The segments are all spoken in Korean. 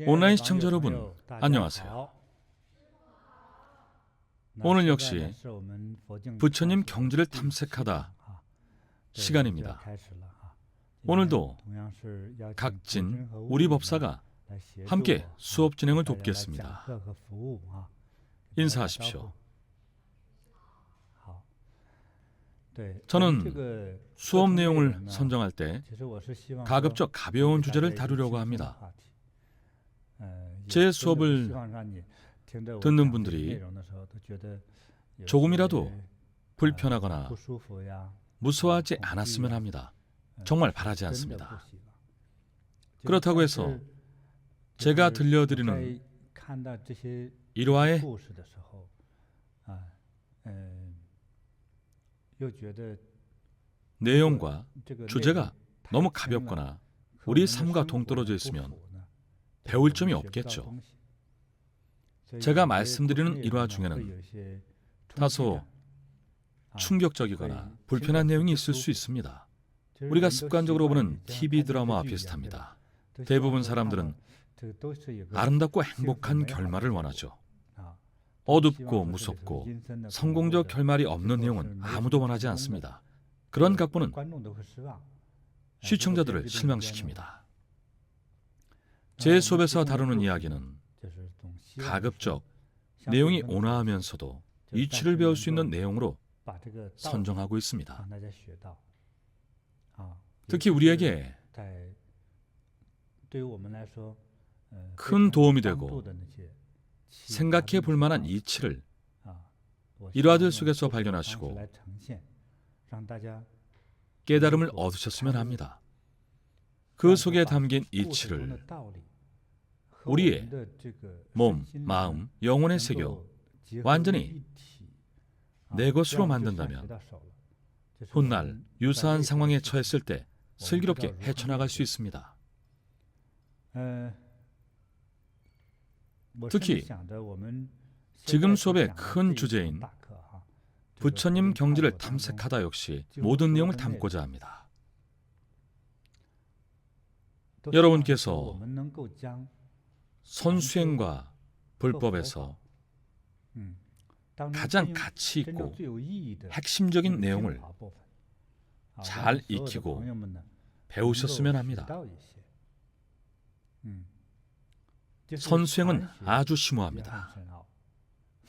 온라인 시청자 여러분, 안녕하세요. 오늘 역시 부처님 경지를 탐색하다 시간입니다. 오늘도 각진 우리 법사가 함께 수업 진행을 돕겠습니다. 인사하십시오. 저는 수업 내용을 선정할 때 가급적 가벼운 주제를 다루려고 합니다. 제 수업을 듣는 분들이 조금이라도 불편하거나 무서워하지 않았으면 합니다. 정말 바라지 않습니다. 그렇다고 해서 제가 들려드리는 1화의 내용과 주제가 너무 가볍거나 우리 삶과 동떨어져 있으면 배울 점이 없겠죠. 제가 말씀드리는 1화 중에는 다소 충격적이거나 불편한 내용이 있을 수 있습니다. 우리가 습관적으로 보는 TV 드라마와 비슷합니다. 대부분 사람들은 아름답고 행복한 결말을 원하죠. 어둡고 무섭고 성공적 결말이 없는 내용은 아무도 원하지 않습니다. 그런 각본은 시청자들을 실망시킵니다. 제 수업에서 다루는 이야기는 가급적 내용이 온화하면서도 이치를 배울 수 있는 내용으로 선정하고 있습니다. 특히 우리에게 큰 도움이 되고 생각해 볼 만한 이치를 일화들 속에서 발견하시고 깨달음을 얻으셨으면 합니다. 그 속에 담긴 이치를 우리의 몸, 마음, 영혼에 새겨 완전히 내 것으로 만든다면 훗날 유사한 상황에 처했을 때 슬기롭게 헤쳐나갈 수 있습니다. 특히 지금 수업의 큰 주제인 부처님 경지를 탐색하다 역시 모든 내용을 담고자 합니다. 여러분께서 선수행과 불법에서 가장 가치 있고 핵심적인 내용을 잘 익히고 배우셨으면 합니다. 선수행은 아주 심오합니다.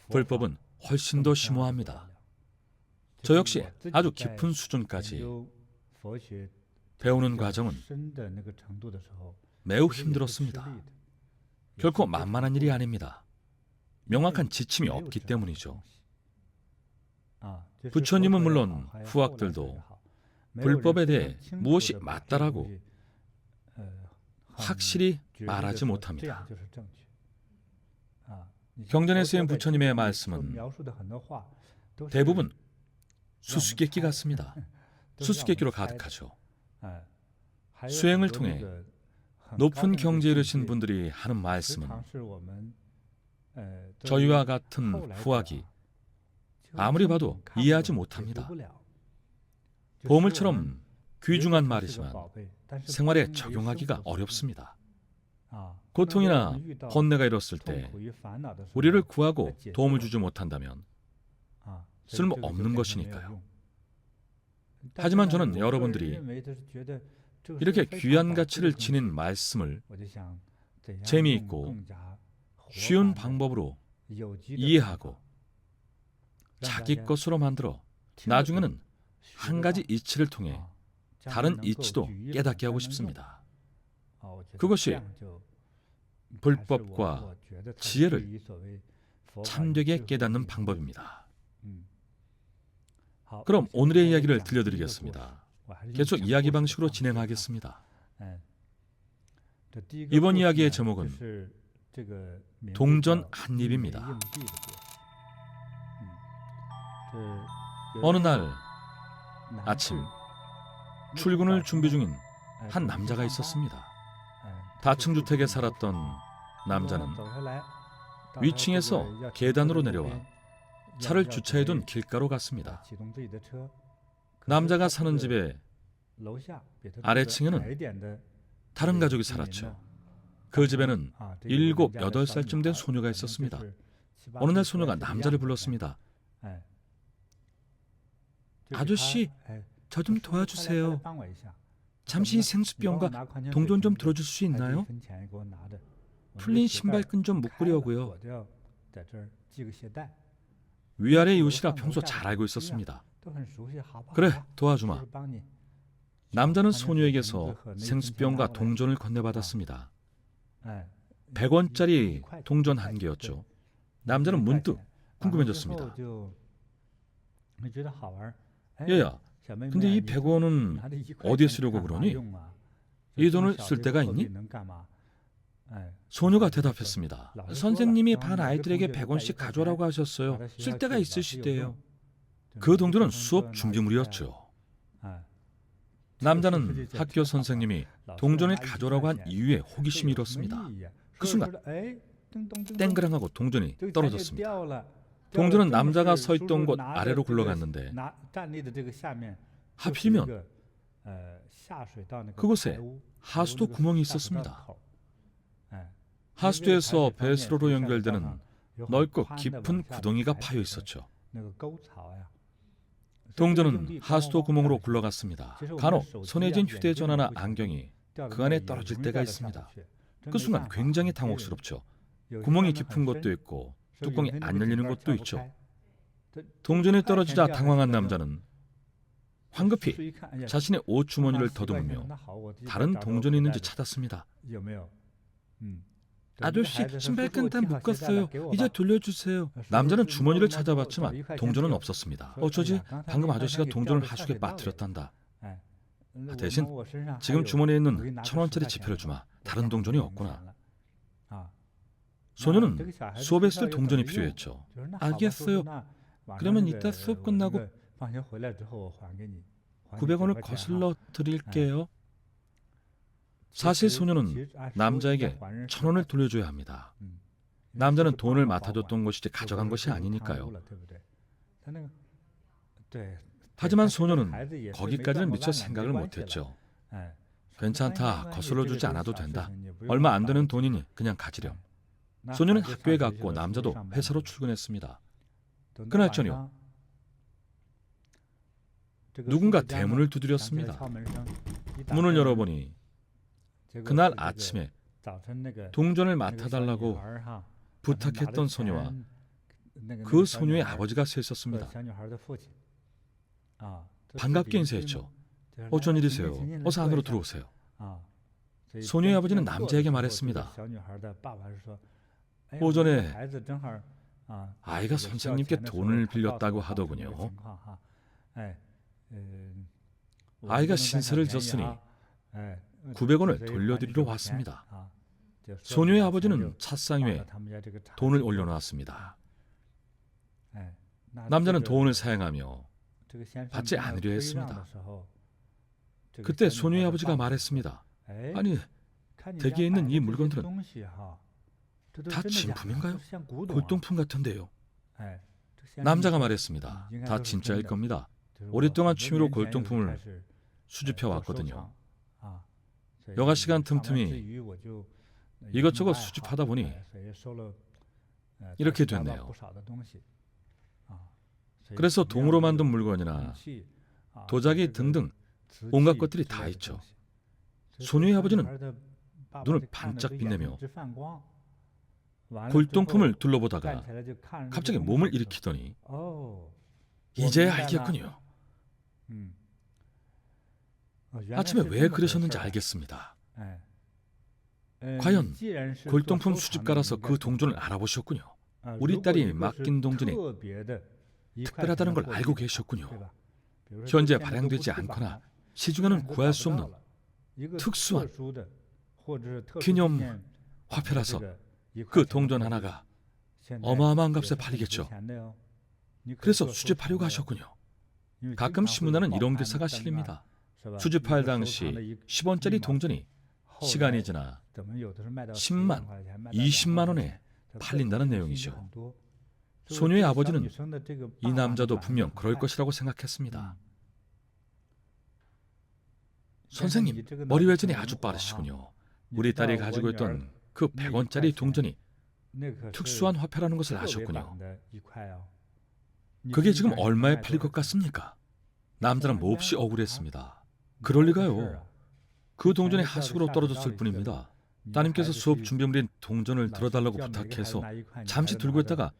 불법은 훨씬 더 심오합니다. 저 역시 아주 깊은 수준까지 배우는 과정은 매우 힘들었습니다. 결코 만만한 일이 아닙니다. 명확한 지침이 없기 때문이죠. 부처님은 물론 후학들도 불법에 대해 무엇이 맞다라고 확실히 말하지 못합니다. 경전에 쓰인 부처님의 말씀은 대부분 수수께끼 같습니다. 수수께끼로 가득하죠. 수행을 통해 높은 경지에 이르신 분들이 하는 말씀은 저희와 같은 후학이 아무리 봐도 이해하지 못합니다. 보물처럼 귀중한 말이지만 생활에 적용하기가 어렵습니다. 고통이나 번뇌가 일었을 때 우리를 구하고 도움을 주지 못한다면 쓸모없는 것이니까요. 하지만 저는 여러분들이 이렇게 귀한 가치를 지닌 말씀을 재미있고 쉬운 방법으로 이해하고 자기 것으로 만들어 나중에는 한 가지 이치를 통해 다른 이치도 깨닫게 하고 싶습니다. 그것이 불법과 지혜를 참되게 깨닫는 방법입니다. 그럼 오늘의 이야기를 들려드리겠습니다. 계속 이야기 방식으로 진행하겠습니다. 이번 이야기의 제목은 동전 한 입입니다. 어느 날 아침 출근을 준비 중인 한 남자가 있었습니다. 다층주택에 살았던 남자는 위층에서 계단으로 내려와 차를 주차해둔 길가로 갔습니다. 남자가 사는 집의 아래층에는 다른 가족이 살았죠. 그 집에는 7, 8살쯤 된 소녀가 있었습니다. 어느 날 소녀가 남자를 불렀습니다. 아저씨, 저 좀 도와주세요. 잠시 생수병과 동전 좀 들어줄 수 있나요? 풀린 신발끈 좀 묶으려고요. 위아래 이웃이라 평소 잘 알고 있었습니다. 그래, 도와주마. 남자는 소녀에게서 생수병과 동전을 건네받았습니다. 100원짜리 동전 한 개였죠. 남자는 문득 궁금해졌습니다. 얘야, 근데 이 100원은 어디에 쓰려고 그러니? 이 돈을 쓸 데가 있니? 소녀가 대답했습니다. 선생님이 반 아이들에게 100원씩 가져오라고 하셨어요. 쓸 데가 있으시대요. 그 동전은 수업 준비물이었죠. 남자는 학교 선생님이 동전을 가져오라고 한 이유에 호기심이 일었습니다. 그 순간 땡그랑하고 동전이 떨어졌습니다. 동전은 남자가 서 있던 곳 아래로 굴러갔는데 하필이면 그곳에 하수도 구멍이 있었습니다. 하수도에서 배수로로 연결되는 넓고 깊은 구덩이가 파여 있었죠. 동전은 하수도 구멍으로 굴러갔습니다. 간혹 손에 쥔 휴대전화나 안경이 그 안에 떨어질 때가 있습니다. 그 순간 굉장히 당혹스럽죠. 구멍이 깊은 곳도 있고 뚜껑이 안 열리는 곳도 있죠. 동전이 떨어지자 당황한 남자는 황급히 자신의 옷 주머니를 더듬으며 다른 동전이 있는지 찾았습니다. 아저씨, 신발끈 다 묶었어요. 이제 돌려주세요. 남자는 주머니를 찾아봤지만 동전은 없었습니다. 어쩌지? 방금 아저씨가 동전을 하수구에 빠뜨렸단다. 대신 지금 주머니에 있는 1,000원짜리 지폐를 주마. 다른 동전이 없구나. 소녀는 수업에 쓸 동전이 필요했죠. 알겠어요. 그러면 이따 수업 끝나고 900원을 거슬러 드릴게요. 사실 소녀는 남자에게 1,000원을 돌려줘야 합니다. 남자는 돈을 맡아줬던 것이지 가져간 것이 아니니까요. 하지만 소녀는 거기까지는 미처 생각을 못했죠. 괜찮다, 거슬러주지 않아도 된다. 얼마 안 되는 돈이니 그냥 가지렴. 소녀는 학교에 갔고 남자도 회사로 출근했습니다. 그날 저녁 누군가 대문을 두드렸습니다. 문을 열어보니 그날 아침에 동전을 맡아달라고 부탁했던 소녀와 그 소녀의 아버지가 서 있었습니다. 반갑게 인사했죠. 어쩐 일이세요? 어서 안으로 들어오세요. 소녀의 아버지는 남자에게 말했습니다. 오전에 아이가 선생님께 돈을 빌렸다고 하더군요. 아이가 신세를 졌으니 900원을 돌려드리러 왔습니다. 소녀의 아버지는 찻상 위에 돈을 올려놓았습니다. 남자는 돈을 사양하며 받지 않으려 했습니다. 그때 소녀의 아버지가 말했습니다. 아니, 댁에 있는 이 물건들은 다 진품인가요? 골동품 같은데요. 남자가 말했습니다. 다 진짜일 겁니다. 오랫동안 취미로 골동품을 수집해 왔거든요. 여가 시간 틈틈이 이것저것 수집하다 보니 이렇게 됐네요. 그래서 동으로 만든 물건이나 도자기 등등 온갖 것들이 다 있죠. 소녀의 아버지는 눈을 반짝 빛내며 골동품을 둘러보다가 갑자기 몸을 일으키더니 이제야 알겠군요. 아침에 왜 그러셨는지 알겠습니다. 과연 골동품 수집가라서 그 동전을 알아보셨군요. 우리 딸이 맡긴 동전이 특별하다는 걸 알고 계셨군요. 현재 발행되지 않거나 시중에는 구할 수 없는 특수한 기념 화폐라서 그 동전 하나가 어마어마한 값에 팔리겠죠. 그래서 수집하려고 하셨군요. 가끔 신문에는 이런 기사가 실립니다. 수집할 당시 10원짜리 동전이 시간이 지나 10만, 20만 원에 팔린다는 내용이죠. 소녀의 아버지는 이 남자도 분명 그럴 것이라고 생각했습니다. 선생님, 머리 회전이 아주 빠르시군요. 우리 딸이 가지고 있던 그 100원짜리 동전이 특수한 화폐라는 것을 아셨군요. 그게 지금 얼마에 팔릴 것 같습니까? 남자는 몹시 억울했습니다. 그럴 리가요. 그 동전이 하수구로 떨어졌을 뿐입니다. 따님께서 수업 준비물인 동전을 들어달라고 부탁해서 잠시 들고 있다가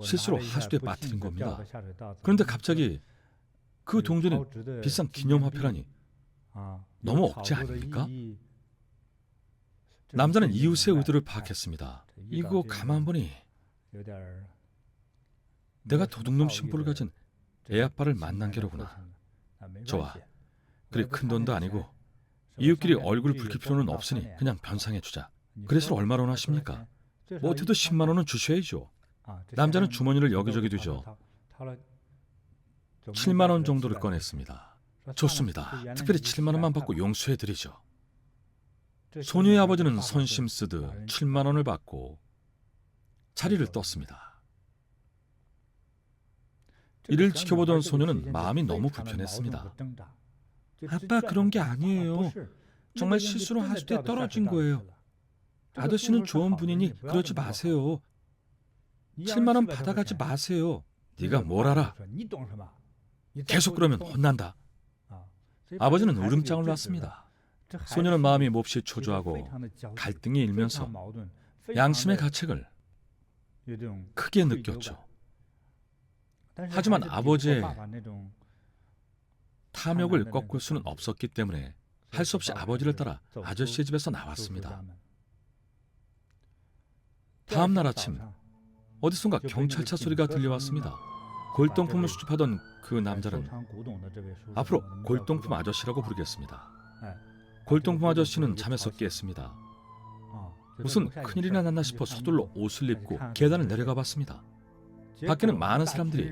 실수로 하수도에 빠뜨린 겁니다. 그런데 갑자기 그 동전이 비싼 기념화폐라니 너무 억지 아닙니까? 남자는 이웃의 의도를 파악했습니다. 이거 가만 보니 내가 도둑놈 심보를 가진 애아빠를 만난 게로구나. 좋아. 그리 큰 돈도 아니고 이웃끼리 얼굴 붉힐 필요는 없으니 그냥 변상해주자. 그래서 얼마나 하십니까? 못해도 10만 원은 주셔야죠. 남자는 주머니를 여기저기 뒤져 7만 원 정도를 꺼냈습니다. 좋습니다. 특별히 7만 원만 받고 용서해드리죠. 소녀의 아버지는 선심 쓰듯 7만 원을 받고 자리를 떴습니다. 이를 지켜보던 소녀는 마음이 너무 불편했습니다. 아빠, 그런 게 아니에요. 정말 실수로 하수도에 떨어진 거예요. 아저씨는 좋은 분이니 그러지 마세요. 7만 원 받아가지 마세요. 네가 뭘 알아? 계속 그러면 혼난다. 아버지는 울음장을 놨습니다. 소녀는 마음이 몹시 초조하고 갈등이 일면서 양심의 가책을 크게 느꼈죠. 하지만 아버지의 탐욕을 꺾을 수는 없었기 때문에 할 수 없이 아버지를 따라 아저씨의 집에서 나왔습니다. 다음 날 아침 어디선가 경찰차 소리가 들려왔습니다. 골동품을 수집하던 그 남자는 앞으로 골동품 아저씨라고 부르겠습니다. 골동품 아저씨는 잠에서 깼습니다. 무슨 큰일이나 났나 싶어 서둘러 옷을 입고 계단을 내려가 봤습니다. 밖에는 많은 사람들이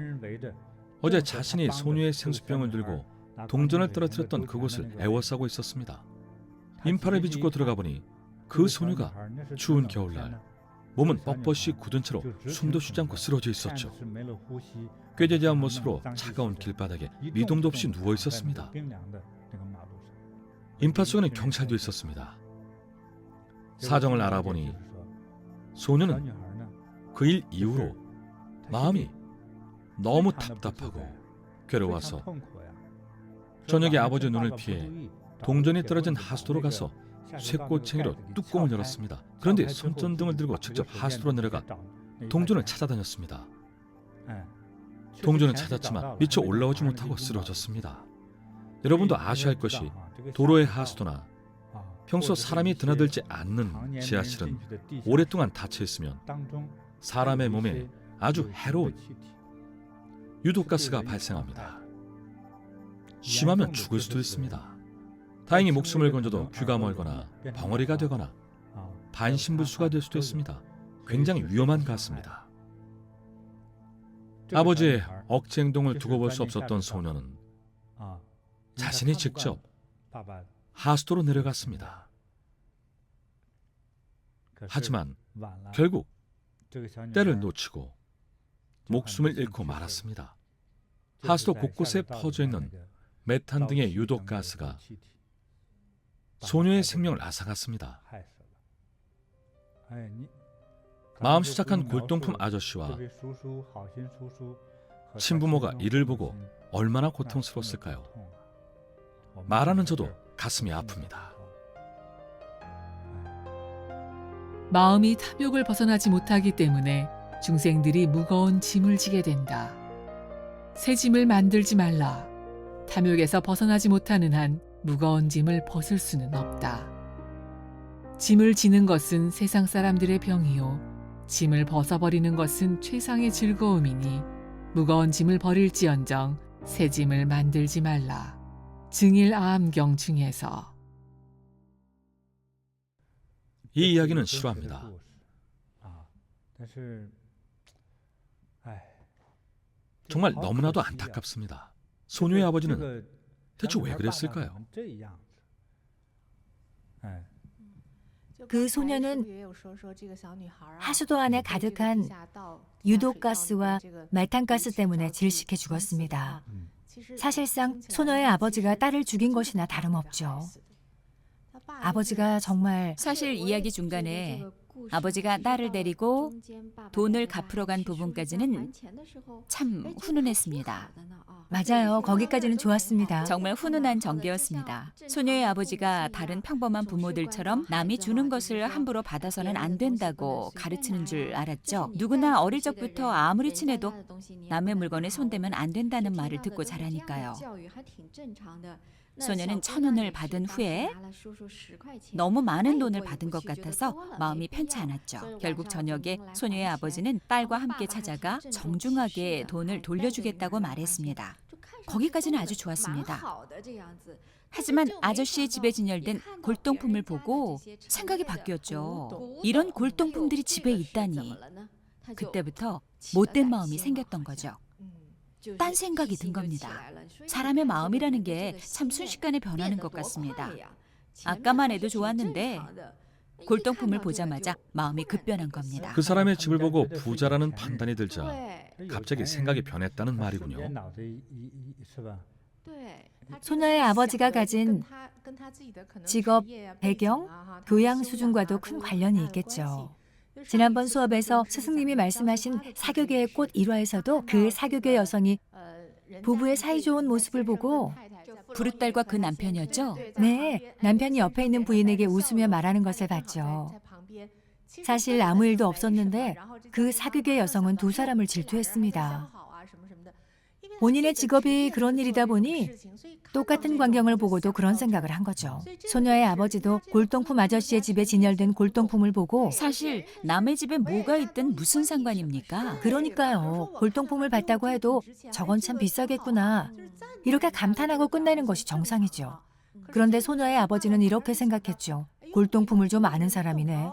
어제 자신이 소녀의 생수병을 들고 동전을 떨어뜨렸던 그곳을 애워싸고 있었습니다. 인파를 비집고 들어가 보니 그 소녀가 추운 겨울날 몸은 뻣뻣이 굳은 채로 숨도 쉬지 않고 쓰러져 있었죠. 꾀죄죄한 모습으로 차가운 길바닥에 미동도 없이 누워 있었습니다. 인파 속에는 경찰도 있었습니다. 사정을 알아보니 소녀는 그 일 이후로 마음이 너무 답답하고 괴로워서 저녁에 아버지 눈을 피해 동전이 떨어진 하수도로 가서 쇠꼬챙이로 뚜껑을 열었습니다. 그런데 손전등을 들고 직접 하수도로 내려가 동전을 찾아다녔습니다. 동전을 찾았지만 미처 올라오지 못하고 쓰러졌습니다. 여러분도 아셔야 할 것이 도로의 하수도나 평소 사람이 드나들지 않는 지하실은 오랫동안 닫혀 있으면 사람의 몸에 아주 해로운 유독가스가 발생합니다. 심하면 죽을 수도 있습니다. 다행히 목숨을 건져도 귀가 멀거나 벙어리가 되거나 반신불수가 될 수도 있습니다. 굉장히 위험한 가스입니다. 아버지의 억지 행동을 두고 볼 수 없었던 소녀는 자신이 직접 하수도로 내려갔습니다. 하지만 결국 때를 놓치고 목숨을 잃고 말았습니다. 하수도 곳곳에 퍼져 있는 메탄 등의 유독가스가 소녀의 생명을 앗아갔습니다. 마음 수작한 골동품 아저씨와 친부모가 이를 보고 얼마나 고통스러웠을까요? 말하는 저도 가슴이 아픕니다. 마음이 탐욕을 벗어나지 못하기 때문에 중생들이 무거운 짐을 지게 된다. 새 짐을 만들지 말라. 탐욕에서 벗어나지 못하는 한 무거운 짐을 벗을 수는 없다. 짐을 지는 것은 세상 사람들의 병이요 짐을 벗어버리는 것은 최상의 즐거움이니 무거운 짐을 버릴지언정 새 짐을 만들지 말라. 증일아함경 중에서. 이 이야기는 실화입니다. 정말 너무나도 안타깝습니다. 소녀의 아버지는 대체 왜 그랬을까요? 그 소녀는 하수도 안에 가득한 유독가스와 메탄가스 때문에 질식해 죽었습니다. 사실상 소녀의 아버지가 딸을 죽인 것이나 다름없죠. 아버지가 정말 사실 이야기 중간에 아버지가 딸을 데리고 돈을 갚으러 간 부분까지는 참 훈훈했습니다. 맞아요. 거기까지는 좋았습니다. 정말 훈훈한 전개였습니다. 소녀의 아버지가 다른 평범한 부모들처럼 남이 주는 것을 함부로 받아서는 안 된다고 가르치는 줄 알았죠. 누구나 어릴 적부터 아무리 친해도 남의 물건에 손대면 안 된다는 말을 듣고 자라니까요. 소녀는 1,000원을 받은 후에 너무 많은 돈을 받은 것 같아서 마음이 편치 않았죠. 결국 저녁에 소녀의 아버지는 딸과 함께 찾아가 정중하게 돈을 돌려주겠다고 말했습니다. 거기까지는 아주 좋았습니다. 하지만 아저씨의 집에 진열된 골동품을 보고 생각이 바뀌었죠. 이런 골동품들이 집에 있다니. 그때부터 못된 마음이 생겼던 거죠. 딴 생각이 든 겁니다. 사람의 마음이라는 게 참 순식간에 변하는 것 같습니다. 아까만 해도 좋았는데 골동품을 보자마자 마음이 급변한 겁니다. 그 사람의 집을 보고 부자라는 판단이 들자 갑자기 생각이 변했다는 말이군요. 소녀의 아버지가 가진 직업, 배경, 교양 수준과도 큰 관련이 있겠죠. 지난번 수업에서 스승님이 말씀하신 사교계의 꽃 1화에서도 그 사교계 여성이 부부의 사이좋은 모습을 보고 부르딸과 그 남편이었죠? 네, 남편이 옆에 있는 부인에게 웃으며 말하는 것을 봤죠. 사실 아무 일도 없었는데 그 사교계 여성은 두 사람을 질투했습니다. 본인의 직업이 그런 일이다 보니 똑같은 광경을 보고도 그런 생각을 한 거죠. 소녀의 아버지도 골동품 아저씨의 집에 진열된 골동품을 보고 사실 남의 집에 뭐가 있든 무슨 상관입니까? 그러니까요. 골동품을 봤다고 해도 저건 참 비싸겠구나. 이렇게 감탄하고 끝내는 것이 정상이죠. 그런데 소녀의 아버지는 이렇게 생각했죠. 골동품을 좀 아는 사람이네.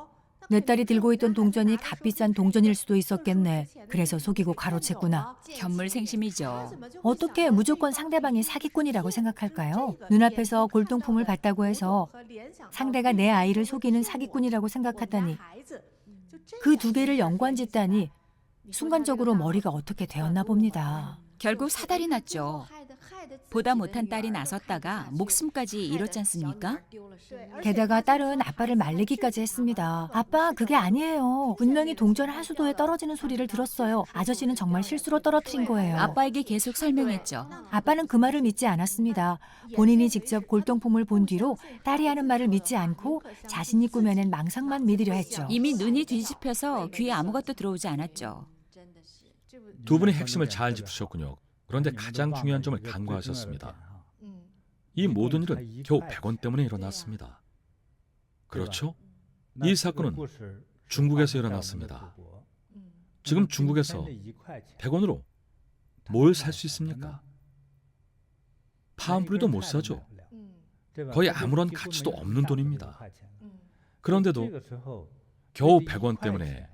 내 딸이 들고 있던 동전이 값비싼 동전일 수도 있었겠네. 그래서 속이고 가로챘구나. 견물생심이죠. 어떻게 무조건 상대방이 사기꾼이라고 생각할까요? 눈앞에서 골동품을 봤다고 해서 상대가 내 아이를 속이는 사기꾼이라고 생각하다니, 그 두 개를 연관짓다니 순간적으로 머리가 어떻게 되었나 봅니다. 결국 사달이 났죠. 보다 못한 딸이 나섰다가 목숨까지 잃었지 않습니까? 게다가 딸은 아빠를 말리기까지 했습니다. 아빠, 그게 아니에요. 분명히 동전 하수도에 떨어지는 소리를 들었어요. 아저씨는 정말 실수로 떨어뜨린 거예요. 아빠에게 계속 설명했죠. 아빠는 그 말을 믿지 않았습니다. 본인이 직접 골동품을 본 뒤로 딸이 하는 말을 믿지 않고 자신이 꾸며낸 망상만 믿으려 했죠. 이미 눈이 뒤집혀서 귀에 아무것도 들어오지 않았죠. 두 분이 핵심을 잘 짚으셨군요. 그런데 가장 중요한 점을 간과하셨습니다. 이 모든 일은 겨우 100원 때문에 일어났습니다. 그렇죠? 이 사건은 중국에서 일어났습니다. 지금 중국에서 100원으로 뭘 살 수 있습니까? 파 한 뿌리도 못 사죠. 거의 아무런 가치도 없는 돈입니다. 그런데도 겨우 100원 때문에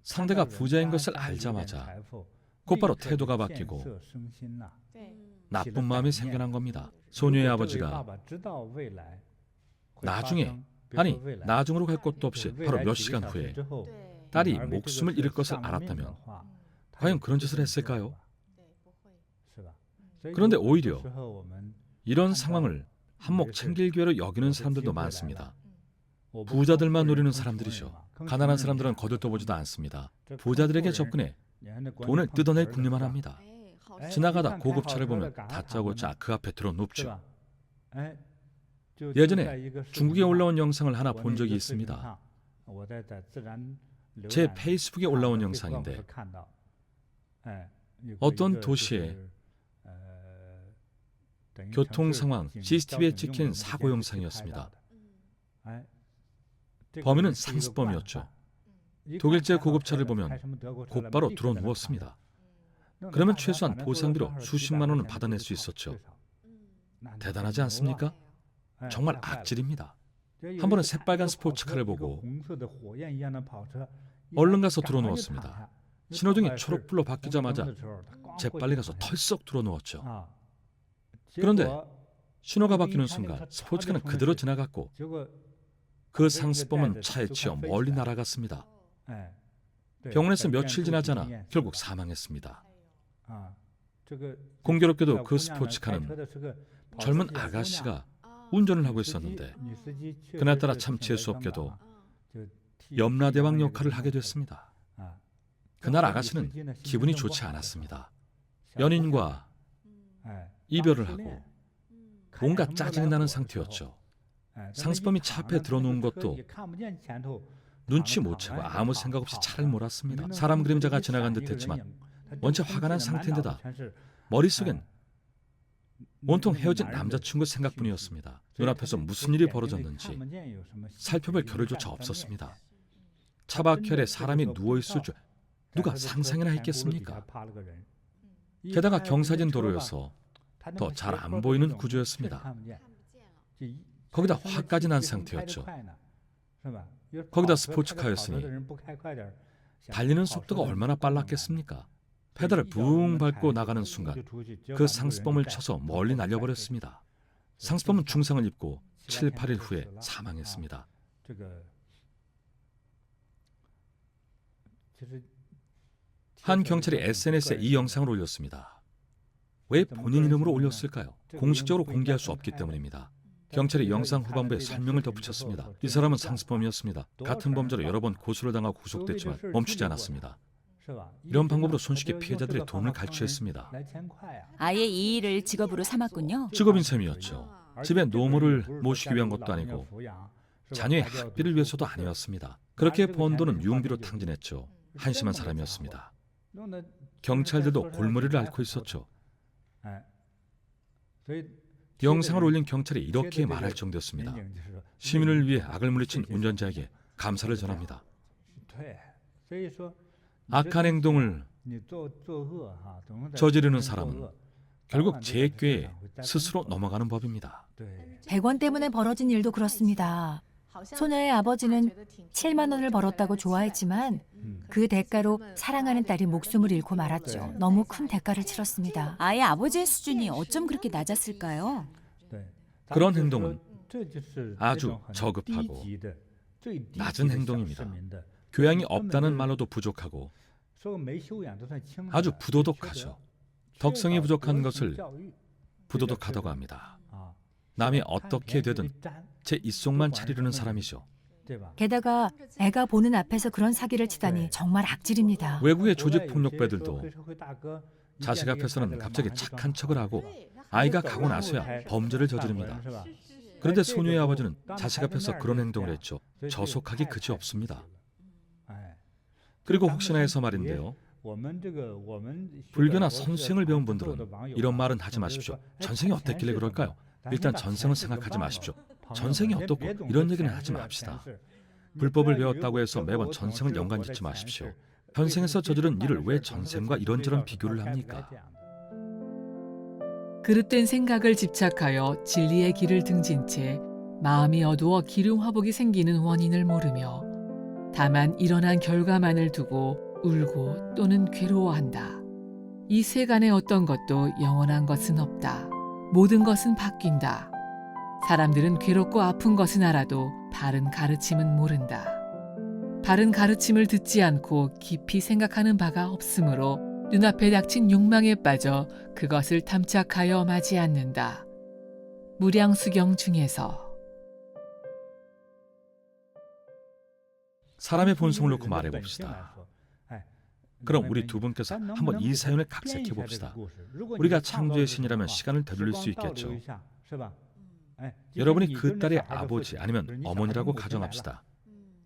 상대가 부자인 것을 알자마자 곧바로 태도가 바뀌고 나쁜 마음이 생겨난 겁니다. 소녀의 아버지가 나중으로 갈 것도 없이 바로 몇 시간 후에 딸이 목숨을 잃을 것을 알았다면 과연 그런 짓을 했을까요? 그런데 오히려 이런 상황을 한몫 챙길 기회로 여기는 사람들도 많습니다. 부자들만 노리는 사람들이죠. 가난한 사람들은 거들떠보지도 않습니다. 부자들에게 접근해 돈을 뜯어낼 궁리만 합니다. 지나가다 고급차를 보면 다짜고짜 그 앞에 들어눕죠. 예전에 중국에 올라온 영상을 하나 본 적이 있습니다. 제 페이스북에 올라온 영상인데 어떤 도시의 교통 상황 CCTV에 찍힌 사고 영상이었습니다. 범인은 상습범이었죠. 독일제 고급차를 보면 곧바로 들어 누웠습니다. 그러면 최소한 보상비로 수십만 원은 받아낼 수 있었죠. 대단하지 않습니까? 정말 악질입니다. 한 번은 새빨간 스포츠카를 보고 얼른 가서 들어 누웠습니다. 신호등이 초록불로 바뀌자마자 재빨리 가서 털썩 들어 누웠죠. 그런데 신호가 바뀌는 순간 스포츠카는 그대로 지나갔고 그 상습범은 차에 치여 멀리 날아갔습니다. 병원에서 며칠 지나지 않아 결국 사망했습니다. 공교롭게도 그 스포츠카는 젊은 아가씨가 운전을 하고 있었는데 그날따라 참 재수없게도 염라대왕 역할을 하게 됐습니다. 그날 아가씨는 기분이 좋지 않았습니다. 연인과 이별을 하고 온갖 짜증이 나는 상태였죠. 상습범이 차 앞에 들어놓은 것도 눈치 못 채고 아무 생각 없이 차를 몰았습니다. 사람 그림자가 지나간 듯했지만 원체 화가 난 상태인데다 머릿속엔 온통 헤어진 남자친구 생각뿐이었습니다. 눈앞에서 무슨 일이 벌어졌는지 살펴볼 겨를조차 없었습니다. 차박혈에 사람이 누워있을 줄 누가 상상이나 했겠습니까? 게다가 경사진 도로여서 더 잘 안 보이는 구조였습니다. 거기다 화까지 난 상태였죠. 거기다 스포츠카였으니 달리는 속도가 얼마나 빨랐겠습니까? 페달을 붕 밟고 나가는 순간 그 상습범을 쳐서 멀리 날려버렸습니다. 상습범은 중상을 입고 7, 8일 후에 사망했습니다. 한 경찰이 SNS에 이 영상을 올렸습니다. 왜 본인 이름으로 올렸을까요? 공식적으로 공개할 수 없기 때문입니다. 경찰이 영상 후반부에 설명을 덧붙였습니다. 이 사람은 상습범이었습니다. 같은 범죄로 여러 번 고소를 당하고 구속됐지만 멈추지 않았습니다. 이런 방법으로 손쉽게 피해자들의 돈을 갈취했습니다. 아예 이 일을 직업으로 삼았군요. 직업인 셈이었죠. 집에 노모를 모시기 위한 것도 아니고 자녀의 학비를 위해서도 아니었습니다. 그렇게 번 돈은 유흥비로 탕진했죠. 한심한 사람이었습니다. 경찰들도 골머리를 앓고 있었죠. 영상을 올린 경찰이 이렇게 말할 정도였습니다. 시민을 위해 악을 물리친 운전자에게 감사를 전합니다. 악한 행동을 저지르는 사람은 결국 제 꾀에 스스로 넘어가는 법입니다. 100원 때문에 벌어진 일도 그렇습니다. 소녀의 아버지는 7만 원을 벌었다고 좋아했지만 그 대가로 사랑하는 딸이 목숨을 잃고 말았죠. 너무 큰 대가를 치렀습니다. 아예 아버지의 수준이 어쩜 그렇게 낮았을까요? 그런 행동은 아주 저급하고 낮은 행동입니다. 교양이 없다는 말로도 부족하고 아주 부도덕하죠. 덕성이 부족한 것을 부도덕하다고 합니다. 남이 어떻게 되든 제 입속만 차리려는 사람이죠. 게다가 애가 보는 앞에서 그런 사기를 치다니 정말 악질입니다. 외국의 조직폭력배들도 자식 앞에서는 갑자기 착한 척을 하고 아이가 가고 나서야 범죄를 저지릅니다. 그런데 소녀의 아버지는 자식 앞에서 그런 행동을 했죠. 저속하기 그지없습니다. 그리고 혹시나 해서 말인데요. 불교나 선생을 배운 분들은 이런 말은 하지 마십시오. 전생이 어땠길래 그럴까요? 일단 전생은 생각하지 마십시오. 전생이 어떻고 이런 얘기는 하지 맙시다. 불법을 배웠다고 해서 매번 전생을 연관짓지 마십시오. 현생에서 저지른 일을 왜 전생과 이런저런 비교를 합니까? 그릇된 생각을 집착하여 진리의 길을 등진 채 마음이 어두워 기름 화복이 생기는 원인을 모르며 다만 일어난 결과만을 두고 울고 또는 괴로워한다. 이 세간에 어떤 것도 영원한 것은 없다. 모든 것은 바뀐다. 사람들은 괴롭고 아픈 것은 알아도 바른 가르침은 모른다. 바른 가르침을 듣지 않고 깊이 생각하는 바가 없으므로 눈앞에 닥친 욕망에 빠져 그것을 탐착하여 마지 않는다. 무량수경 중에서 사람의 본성을 놓고 말해봅시다. 그럼 우리 두 분께서 한번 이 사연을 각색해 봅시다. 우리가 창조의 신이라면 시간을 되돌릴 수 있겠죠. 여러분이 그 딸의 아버지 아니면 어머니라고 가정합시다.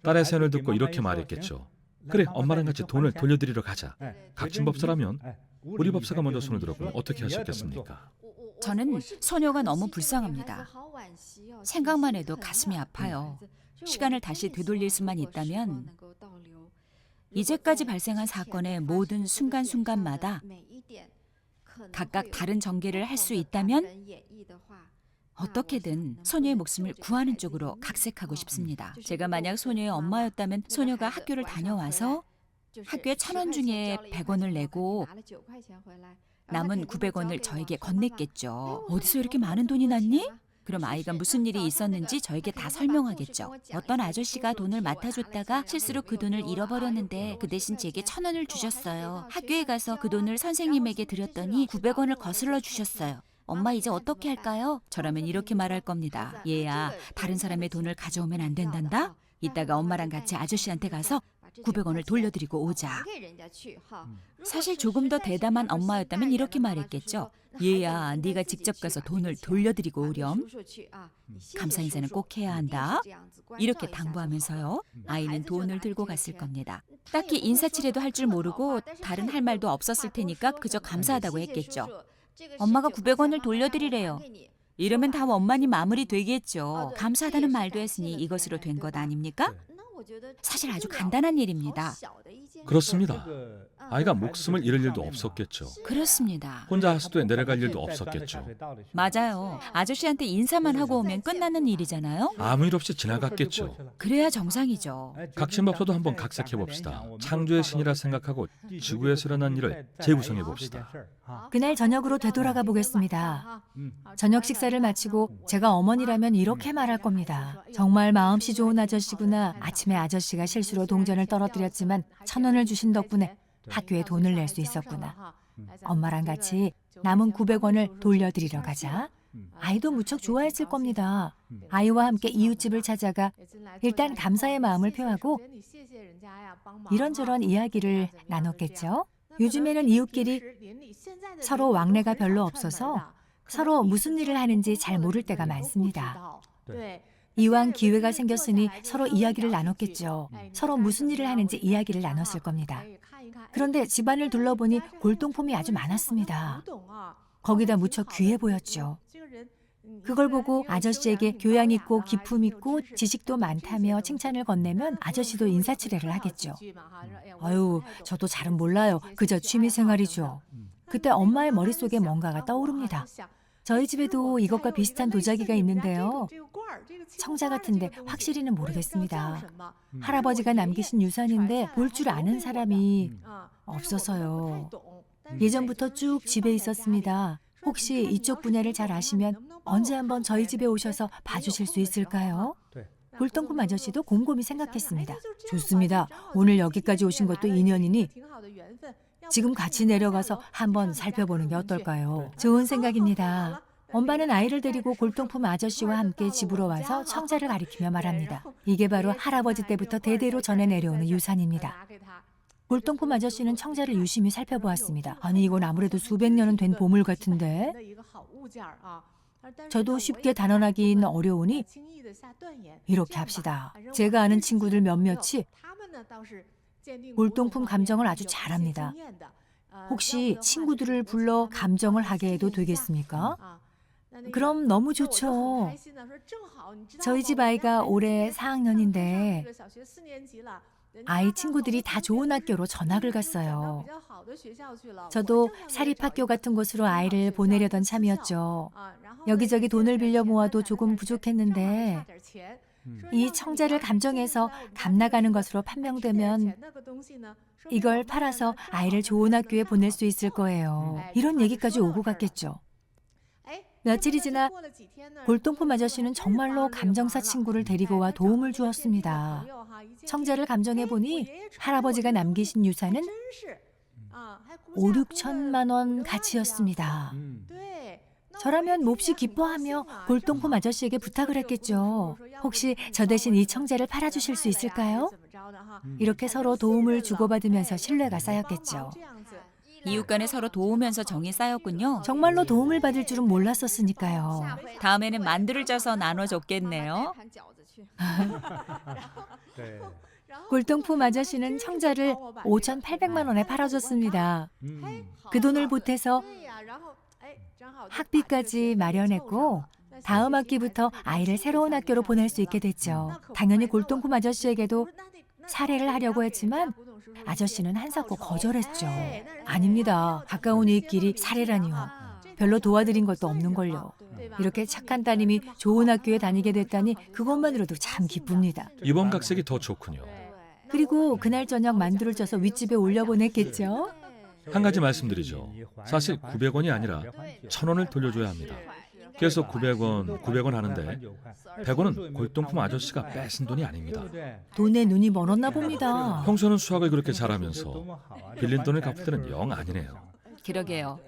딸의 사연을 듣고 이렇게 말했겠죠. 그래, 엄마랑 같이 돈을 돌려드리러 가자. 각진 법사라면 우리 법사가 먼저 손을 들었고 어떻게 하셨겠습니까? 저는 소녀가 너무 불쌍합니다. 생각만 해도 가슴이 아파요. 시간을 다시 되돌릴 수만 있다면 이제까지 발생한 사건의 모든 순간순간마다 각각 다른 전개를 할 수 있다면 어떻게든 소녀의 목숨을 구하는 쪽으로 각색하고 싶습니다. 제가 만약 소녀의 엄마였다면 소녀가 학교를 다녀와서 학교에 1,000원 중에 100원을 내고 남은 900원을 저에게 건넸겠죠. 어디서 이렇게 많은 돈이 났니? 그럼 아이가 무슨 일이 있었는지 저에게 다 설명하겠죠. 어떤 아저씨가 돈을 맡아줬다가 실수로 그 돈을 잃어버렸는데 그 대신 제게 1,000원을 주셨어요. 학교에 가서 그 돈을 선생님에게 드렸더니 900원을 거슬러 주셨어요. 엄마 이제 어떻게 할까요? 저라면 이렇게 말할 겁니다. 얘야, 다른 사람의 돈을 가져오면 안 된단다? 이따가 엄마랑 같이 아저씨한테 가서 900원을 돌려드리고 오자. 사실 조금 더 대담한 엄마였다면 이렇게 말했겠죠. 얘야, 네가 직접 가서 돈을 돌려드리고 오렴. 감사 인사는 꼭 해야 한다. 이렇게 당부하면서요. 아이는 돈을 들고 갔을 겁니다. 딱히 인사치레도 할 줄 모르고 다른 할 말도 없었을 테니까 그저 감사하다고 했겠죠. 엄마가 900원을 돌려드리래요. 이러면 다 원만히 마무리 되겠죠. 감사하다는 말도 했으니 이것으로 된 것 아닙니까? 사실 아주 간단한 일입니다. 그렇습니다. 아이가 목숨을 잃을 일도 없었겠죠. 그렇습니다. 혼자 하수도에 내려갈 일도 없었겠죠. 맞아요. 아저씨한테 인사만 하고 오면 끝나는 일이잖아요. 아무 일 없이 지나갔겠죠. 그래야 정상이죠. 각침법서도 한번 각색해 봅시다. 창조의 신이라 생각하고 지구에서 일어난 일을 재구성해 봅시다. 그날 저녁으로 되돌아가 보겠습니다. 저녁 식사를 마치고 제가 어머니라면 이렇게 말할 겁니다. 정말 마음씨 좋은 아저씨구나. 아침에 아저씨가 실수로 동전을 떨어뜨렸지만 1,000원을 주신 덕분에 학교에 돈을 낼 수 있었구나. 엄마랑 같이 남은 900원을 돌려드리러 가자. 아이도 무척 좋아했을 겁니다. 아이와 함께 이웃집을 찾아가 일단 감사의 마음을 표하고 이런저런 이야기를 나눴겠죠. 요즘에는 이웃끼리 서로 왕래가 별로 없어서 서로 무슨 일을 하는지 잘 모를 때가 많습니다. 이왕 기회가 생겼으니 서로 이야기를 나눴겠죠. 서로 무슨 일을 하는지 이야기를 나눴을 겁니다. 그런데 집안을 둘러보니 골동품이 아주 많았습니다. 거기다 무척 귀해 보였죠. 그걸 보고 아저씨에게 교양 있고 기품 있고 지식도 많다며 칭찬을 건네면 아저씨도 인사치레를 하겠죠. 아유, 저도 잘은 몰라요. 그저 취미생활이죠. 그때 엄마의 머릿속에 뭔가가 떠오릅니다. 저희 집에도 이것과 비슷한 도자기가 있는데요. 청자 같은데 확실히는 모르겠습니다. 할아버지가 남기신 유산인데 볼 줄 아는 사람이 없어서요. 예전부터 쭉 집에 있었습니다. 혹시 이쪽 분야를 잘 아시면 언제 한번 저희 집에 오셔서 봐주실 수 있을까요? 골동품 아저씨도 곰곰이 생각했습니다. 좋습니다. 오늘 여기까지 오신 것도 인연이니 지금 같이 내려가서 한번 살펴보는 게 어떨까요? 좋은 생각입니다. 엄마는 아이를 데리고 골동품 아저씨와 함께 집으로 와서 청자를 가리키며 말합니다. 이게 바로 할아버지 때부터 대대로 전해 내려오는 유산입니다. 골동품 아저씨는 청자를 유심히 살펴보았습니다. 아니, 이건 아무래도 수백 년은 된 보물 같은데. 저도 쉽게 단언하기는 어려우니 이렇게 합시다. 제가 아는 친구들 몇몇이 골동품 감정을 아주 잘합니다. 혹시 친구들을 불러 감정을 하게 해도 되겠습니까? 그럼 너무 좋죠. 저희 집 아이가 올해 4학년인데 아이 친구들이 다 좋은 학교로 전학을 갔어요. 저도 사립학교 같은 곳으로 아이를 보내려던 참이었죠. 여기저기 돈을 빌려 모아도 조금 부족했는데 이 청자를 감정해서 감 나가는 것으로 판명되면 이걸 팔아서 아이를 좋은 학교에 보낼 수 있을 거예요. 이런 얘기까지 오고 갔겠죠. 며칠이 지나 골동품 아저씨는 정말로 감정사 친구를 데리고 와 도움을 주었습니다. 청자를 감정해보니 할아버지가 남기신 유산은 5, 6천만 원 가치였습니다. 저라면 몹시 기뻐하며 골동품 아저씨에게 부탁을 했겠죠. 혹시 저 대신 이 청자를 팔아주실 수 있을까요? 이렇게 서로 도움을 주고받으면서 신뢰가 쌓였겠죠. 이웃 간에 서로 도우면서 정이 쌓였군요. 정말로 도움을 받을 줄은 몰랐었으니까요. 다음에는 만두를 쪄서 나눠줬겠네요. 골동품 아저씨는 청자를 5,800만 원에 팔아줬습니다. 그 돈을 보태서 학비까지 마련했고 다음 학기부터 아이를 새로운 학교로 보낼 수 있게 됐죠. 당연히 골동품 아저씨에게도 살해를 하려고 했지만 아저씨는 한사코 거절했죠. 아닙니다. 가까운 이웃끼리 살해라니요. 별로 도와드린 것도 없는걸요. 이렇게 착한 따님이 좋은 학교에 다니게 됐다니 그것만으로도 참 기쁩니다. 이번 각색이 더 좋군요. 그리고 그날 저녁 만두를 쪄서 윗집에 올려보냈겠죠. 한 가지 말씀드리죠. 사실 900원이 아니라 1,000원을 돌려줘야 합니다. 그래서 900원 하는데 100원은 골동품 아저씨가 뺏은 돈이 아닙니다. 돈에 눈이 멀었나 봅니다. 평소에는 수학을 그렇게 잘하면서 빌린 돈을 갚을 때는 영 아니네요. 그러게요.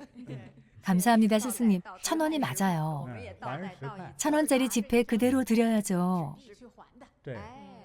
감사합니다, 스승님. 1,000원이 맞아요. 1,000원짜리 지폐 그대로 드려야죠.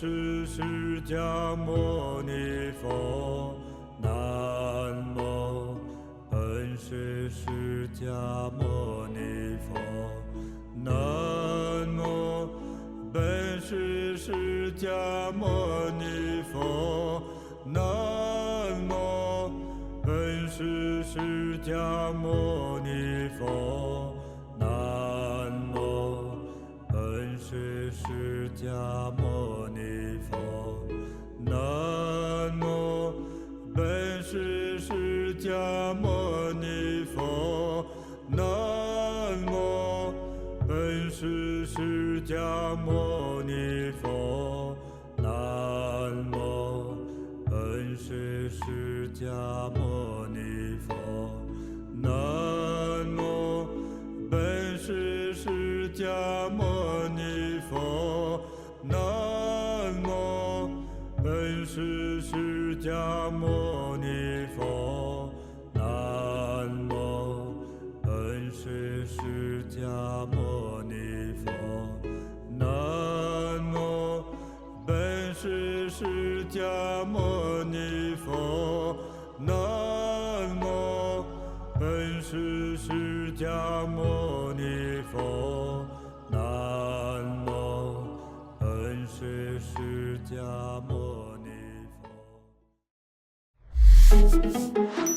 师释迦牟尼佛，南无本师释迦牟尼佛，南无本师释迦牟尼佛，南无本师释迦牟尼佛，南无本师释迦牟尼佛，南无本师释迦牟尼佛，南无本师释迦牟尼佛，南无本师释迦牟尼佛，南无本师释迦牟尼佛，南无本师释迦牟尼佛，南无本师释迦牟尼佛，南无本师释迦牟尼佛，南无本师释迦牟尼佛，南无本师释迦牟尼佛。